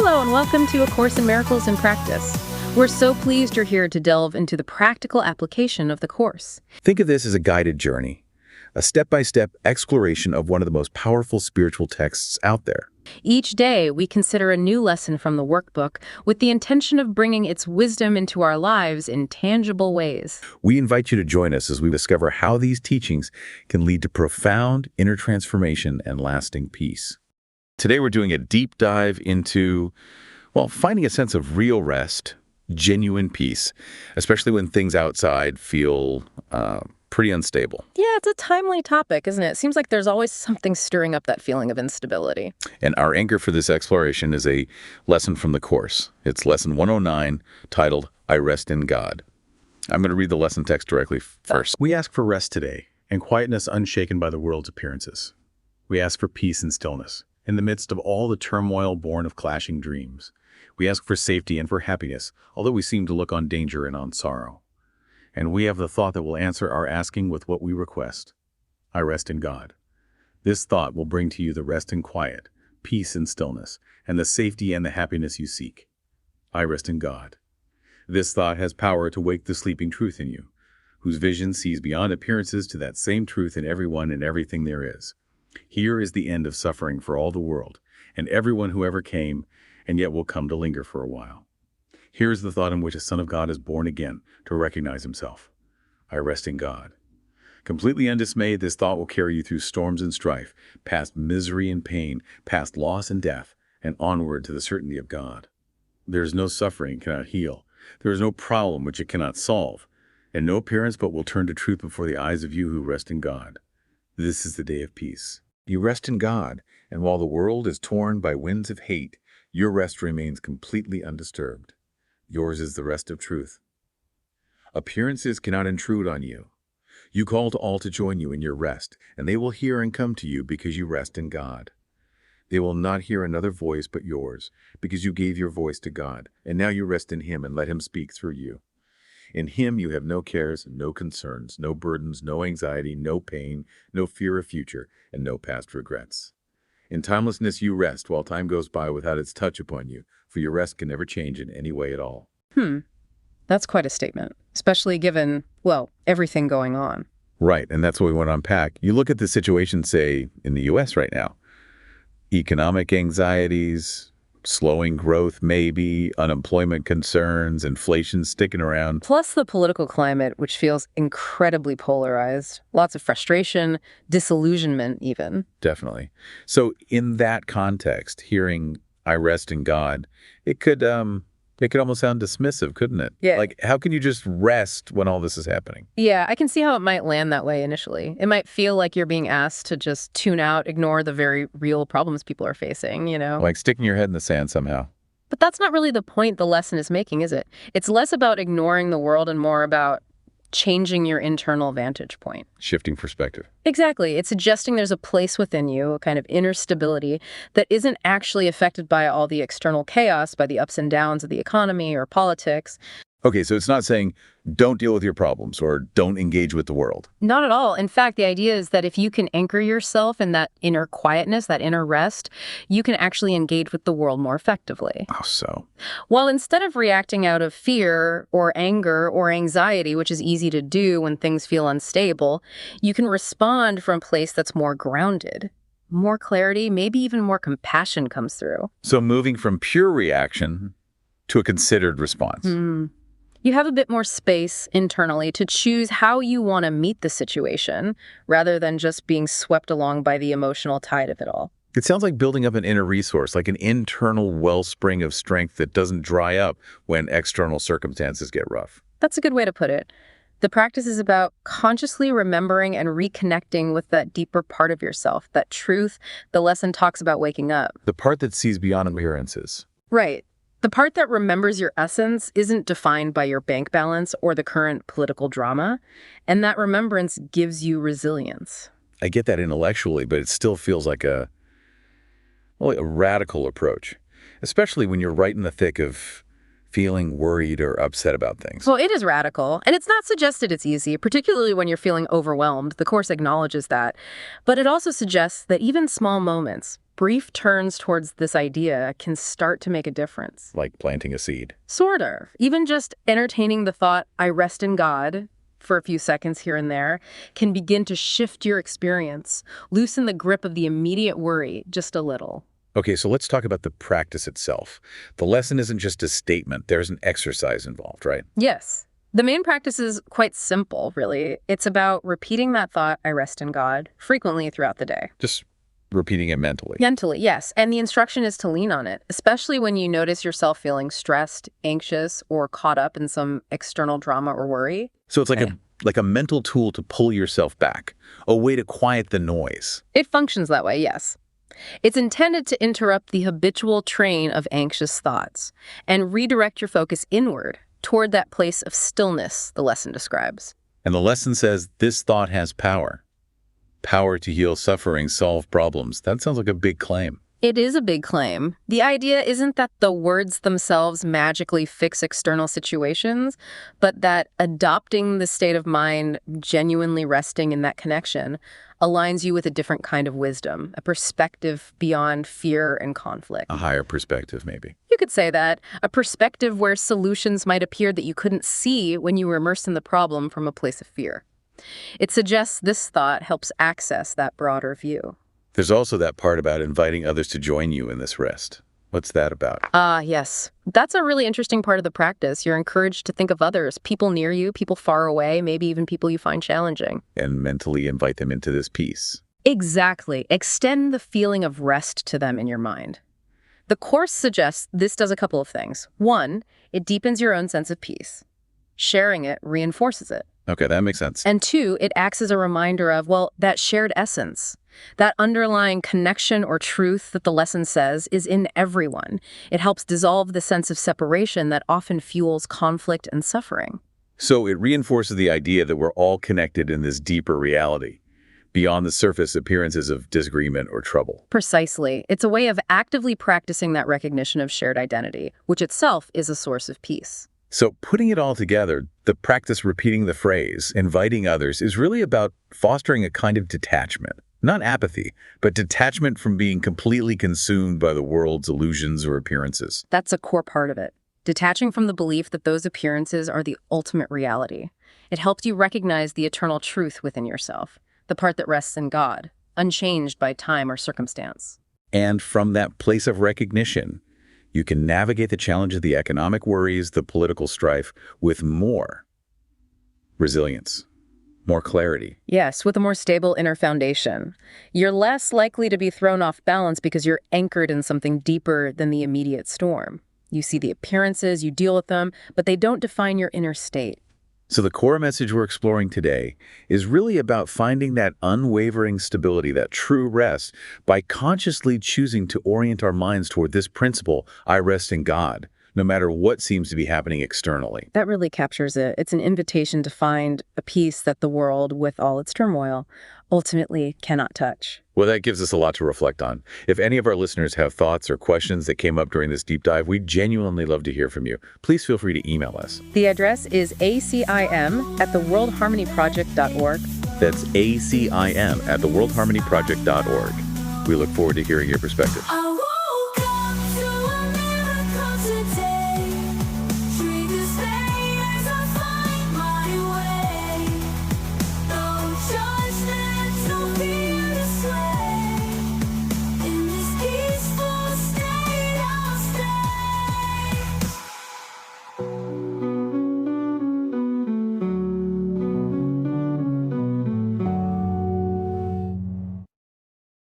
Hello and welcome to A Course in Miracles in Practice. We're so pleased you're here to delve into the practical application of the Course. Think of this as a guided journey, a step-by-step exploration of one of the most powerful spiritual texts out there. Each day, we consider a new lesson from the workbook with the intention of bringing its wisdom into our lives in tangible ways. We invite you to join us as we discover how these teachings can lead to profound inner transformation and lasting peace. Today, we're doing a deep dive into, finding a sense of real rest, genuine peace, especially when things outside feel pretty unstable. Yeah, it's a timely topic, isn't it? Seems like there's always something stirring up that feeling of instability. And our anchor for this exploration is a lesson from the Course. It's lesson 109, titled, I Rest in God. I'm going to read the lesson text directly first. We ask for rest today, and quietness unshaken by the world's appearances. We ask for peace and stillness, in the midst of all the turmoil born of clashing dreams. We ask for safety and for happiness, although we seem to look on danger and on sorrow. And we have the thought that will answer our asking with what we request. I rest in God. This thought will bring to you the rest and quiet, peace and stillness, and the safety and the happiness you seek. I rest in God. This thought has power to wake the sleeping truth in you, whose vision sees beyond appearances to that same truth in everyone and everything there is. Here is the end of suffering for all the world, and everyone who ever came, and yet will come to linger for a while. Here is the thought in which a son of God is born again to recognize himself. I rest in God. Completely undismayed, this thought will carry you through storms and strife, past misery and pain, past loss and death, and onward to the certainty of God. There is no suffering it cannot heal. There is no problem which it cannot solve, and no appearance but will turn to truth before the eyes of you who rest in God. This is the day of peace. You rest in God, and while the world is torn by winds of hate, your rest remains completely undisturbed. Yours is the rest of truth. Appearances cannot intrude on you. You call to all to join you in your rest, and they will hear and come to you because you rest in God. They will not hear another voice but yours, because you gave your voice to God, and now you rest in Him and let Him speak through you. In Him you have no cares, no concerns, no burdens, no anxiety, no pain, no fear of future, and no past regrets. In timelessness you rest while time goes by without its touch upon you, for your rest can never change in any way at all. That's quite a statement, especially given, everything going on. Right, and that's what we want to unpack. You look at the situation, say, in the U.S. right now. Economic anxieties, slowing growth maybe, unemployment concerns, inflation sticking around. Plus the political climate, which feels incredibly polarized. Lots of frustration, disillusionment even. Definitely. So in that context, hearing I rest in God, it could almost sound dismissive, couldn't it? Yeah. Like, how can you just rest when all this is happening? Yeah, I can see how it might land that way initially. It might feel like you're being asked to just tune out, ignore the very real problems people are facing, Like sticking your head in the sand somehow. But that's not really the point the lesson is making, is it? It's less about ignoring the world and more about changing your internal vantage point. Shifting perspective. Exactly. It's suggesting there's a place within you, a kind of inner stability that isn't actually affected by all the external chaos, by the ups and downs of the economy or politics. Okay, so it's not saying don't deal with your problems or don't engage with the world. Not at all. In fact, the idea is that if you can anchor yourself in that inner quietness, that inner rest, you can actually engage with the world more effectively. How so? Well, instead of reacting out of fear or anger or anxiety, which is easy to do when things feel unstable, you can respond from a place that's more grounded. More clarity, maybe even more compassion comes through. So moving from pure reaction to a considered response. You have a bit more space internally to choose how you want to meet the situation rather than just being swept along by the emotional tide of it all. It sounds like building up an inner resource, like an internal wellspring of strength that doesn't dry up when external circumstances get rough. That's a good way to put it. The practice is about consciously remembering and reconnecting with that deeper part of yourself, that truth the lesson talks about waking up. The part that sees beyond appearances. Right. The part that remembers your essence isn't defined by your bank balance or the current political drama, and that remembrance gives you resilience. I get that intellectually, but it still feels like a radical approach, especially when you're right in the thick of feeling worried or upset about things. Well, it is radical, and it's not suggested it's easy, particularly when you're feeling overwhelmed. The Course acknowledges that. But it also suggests that even small moments, brief turns towards this idea can start to make a difference. Like planting a seed. Sort of. Even just entertaining the thought, I rest in God, for a few seconds here and there, can begin to shift your experience, loosen the grip of the immediate worry just a little. Okay, so let's talk about the practice itself. The lesson isn't just a statement. There's an exercise involved, right? Yes. The main practice is quite simple, really. It's about repeating that thought, I rest in God, frequently throughout the day. Just repeating it mentally. Mentally, yes. And the instruction is to lean on it, especially when you notice yourself feeling stressed, anxious, or caught up in some external drama or worry. So it's like a mental tool to pull yourself back, a way to quiet the noise. It functions that way, yes. It's intended to interrupt the habitual train of anxious thoughts and redirect your focus inward toward that place of stillness the lesson describes. And the lesson says this thought has power. Power to heal suffering, solve problems. That sounds like a big claim. It is a big claim. The idea isn't that the words themselves magically fix external situations, but that adopting the state of mind, genuinely resting in that connection, aligns you with a different kind of wisdom, a perspective beyond fear and conflict. A higher perspective, maybe. You could say that, a perspective where solutions might appear that you couldn't see when you were immersed in the problem from a place of fear. It suggests this thought helps access that broader view. There's also that part about inviting others to join you in this rest. What's that about? Yes. That's a really interesting part of the practice. You're encouraged to think of others, people near you, people far away, maybe even people you find challenging. And mentally invite them into this peace. Exactly. Extend the feeling of rest to them in your mind. The Course suggests this does a couple of things. One, it deepens your own sense of peace. Sharing it reinforces it. Okay, that makes sense. And two, it acts as a reminder of, that shared essence. That underlying connection or truth that the lesson says is in everyone. It helps dissolve the sense of separation that often fuels conflict and suffering. So it reinforces the idea that we're all connected in this deeper reality, beyond the surface appearances of disagreement or trouble. Precisely. It's a way of actively practicing that recognition of shared identity, which itself is a source of peace. So putting it all together, the practice repeating the phrase, inviting others, is really about fostering a kind of detachment. Not apathy, but detachment from being completely consumed by the world's illusions or appearances. That's a core part of it. Detaching from the belief that those appearances are the ultimate reality. It helps you recognize the eternal truth within yourself, the part that rests in God, unchanged by time or circumstance. And from that place of recognition, you can navigate the challenge of the economic worries, the political strife, with more resilience, more clarity. Yes, with a more stable inner foundation. You're less likely to be thrown off balance because you're anchored in something deeper than the immediate storm. You see the appearances, you deal with them, but they don't define your inner state. So the core message we're exploring today is really about finding that unwavering stability, that true rest, by consciously choosing to orient our minds toward this principle, I rest in God, no matter what seems to be happening externally. That really captures it. It's an invitation to find a peace that the world, with all its turmoil, ultimately cannot touch. Well, that gives us a lot to reflect on. If any of our listeners have thoughts or questions that came up during this deep dive, we'd genuinely love to hear from you. Please feel free to email us. The address is acim@theworldharmonyproject.org. That's ACIM@theworldharmonyproject.org. We look forward to hearing your perspective.